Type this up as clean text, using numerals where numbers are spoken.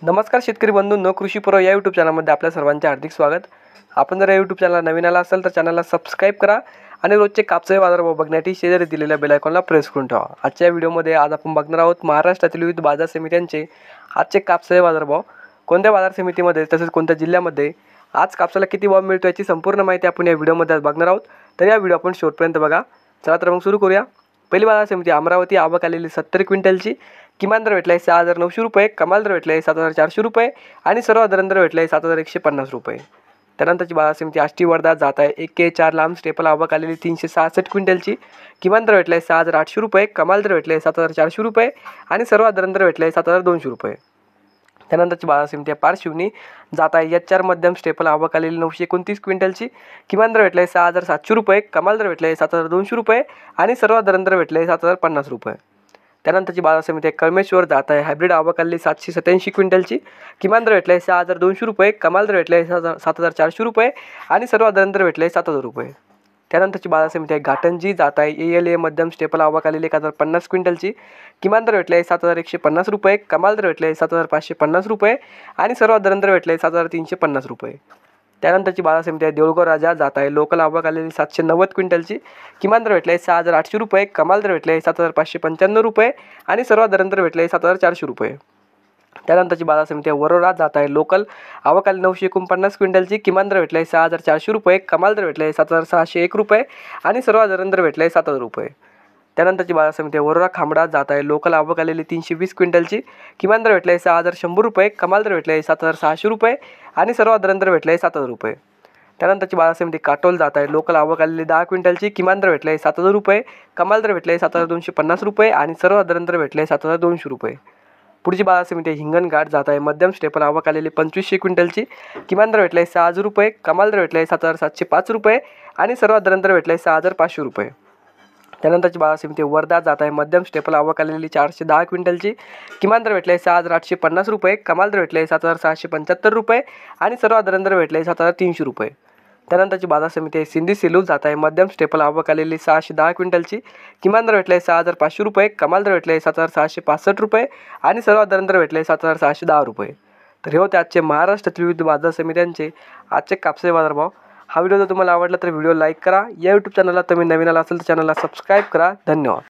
नमस्कार शेतकरी बंधूंनो, कृषी पर्व या यूट्यूब चॅनलमध्ये आपल्या सर्वांचे हार्दिक स्वागत। आपण जर या यूट्यूब चॅनलला नवीन आला असाल तर चॅनलला सबस्क्राइब करा आणि रोजचे कापसाचे बाजारभाव बघण्यासाठी शेजारी दिलेल्या बेल आयकॉनला प्रेस करून ठेवा। आजच्या व्हिडिओमध्ये आज आपण बघणार आहोत महाराष्ट्रातील विविध बाजार समित्यांचे आजचे कापसाचे बाजारभाव, कोणत्या बाजार समितीमध्ये तसेच कोणत्या जिल्ह्यामध्ये आज कापसाला किती भाव मिळतो याची संपूर्ण माहिती आपण या व्हिडिओमध्ये आज बघणार आहोत। तर या व्हिडिओ आपण शेवटपर्यंत बघा। चला तर मग सुरू करूया। पहिली बाजार समिती अमरावती, आवक आलेली 70 क्विंटलची, किमान दर भेटला आहे 6,900 रुपये, कमाल दर भेटला आहे 7,400 रुपये आणि सर्वसाधारण दर भेटला आहे 7,150 रुपये। त्यानंतरची बाजार समिती आष्टी वर्धा जात आहे 1K4 लांब स्टेपल, आवक आलेली 366 क्विंटलची, किमान दर भेटला आहे 6,800 रुपये, कमाल दर भेटला आहे 7,400 रुपये आणि सर्वसाधारण दर भेटला आहे 7,200 रुपये। त्यानंतरची बाजार समिती आहे पारशिवनी जात आहे H4 मध्यम स्टेपल, आवक आलेली 929 क्विंटलची, किमान दर भेटला आहे 6,700 रुपये, कमाल दर भेटला आहे 7,200 रुपये आणि सर्वसाधारण दर भेटला आहे 7,050 रुपये। त्यानंतरची बाजार समिती आहे कळमेश्वर जात आहे हायब्रिड, आवक आलेली 787 क्विंटलची, किमान दर भेटला आहे 6,200 रुपये, कमाल दर भेटला आहे 7,400 रुपये आणि सर्वसाधारण दर भेटला आहे 7,000 रुपये। त्यानंतरची बाजार समिती आहे घाटंजी जात आहे ALA मध्यम स्टेपल, आवक आलेली 1,050 क्विंटलची, किमान दर भेटला आहे 7,150 रुपये, कमाल दर भेटला आहे 7,550 रुपये आणि सर्वसाधारण दर भेटला आहे 7,350 रुपये। त्यानंतरची बाजार समिती आहे देऊळगाव राजा जात आहे लोकल, आवक आलेली 790 क्विंटलची, किमान दर भेटला आहे 6,800 रुपये, कमाल दर भेटला आहे 7,595 रुपये आणि सर्वसाधारण दर भेटला आहे 7,400 रुपये। त्यानंतरची बाजार समिती आहे वरोरा जात आहे लोकल, आवक आलेली 949 क्विंटलची, किमान दर भेटला आहे 6,400 रुपये, कमाल दर भेटला आहे 7,601 रुपये आणि सर्वसाधारण दर भेटला आहे 7,000 रुपये। त्यानंतरची बाजार समिती आहे वरोरा खामडा जात आहे लोकल, आवक आलेली 320 क्विंटलची, किमान दर भेटला आहे 6,100 रुपये, कमाल दर भेटला आहे 7,600 रुपये आणि सर्वसाधारण दर भेटला आहे 7,000 रुपये। त्यानंतरची बाजार समिती काटोल जात आहे लोकल, आवक आलेली 10 क्विंटलची, किमान दर भेटला आहे 7,000 रुपये, कमाल दर भेटला आहे 7,250 रुपये आणि सर्वसाधारण दर भेटला आहे 7,200 रुपये। पुढची बाजार समिती आहे हिंगणघाट जात आहे मध्यम स्टेपल, आवक आलेली 2500 क्विंटलची, किमान दर भेटला आहे 6,000 रुपये, कमाल दर भेटला आहे 7,705 रुपये आणि सर्वसाधारण दर भेटला आहे 6,500 रुपये। त्यानंतरची बाजार समिती वर्धा जात आहे मध्यम स्टेपल, आवक आलेली 410 क्विंटलची, किमान दर भेटला आहे 6,850 रुपये, कमाल दर भेटला आहे 7,675 रुपये आणि सर्वसाधारण दर भेटला आहे 7,300 रुपये। त्यानंतरची बाजार समिती आहे सिंधी सेलू जात आहे मध्यम स्टेपल, आवक आलेली 610 क्विंटलची, किमान दर भेटला आहे 6,500 रुपये, कमाल दर भेटला आहे 7,665 रुपये आणि सर्वसाधारण दर भेटला आहे 7,610 रुपये। तर हे होते आजचे महाराष्ट्रातील विविध बाजार समित्यांचे आजचे कापसाचे बाजारभाव। हा व्हिडिओ जर तुम्हाला आवडला तर व्हिडिओ लाईक करा। या यूट्यूब चॅनलला तुम्ही नवीन आला असेल तर चॅनलला सबस्क्राईब करा। धन्यवाद।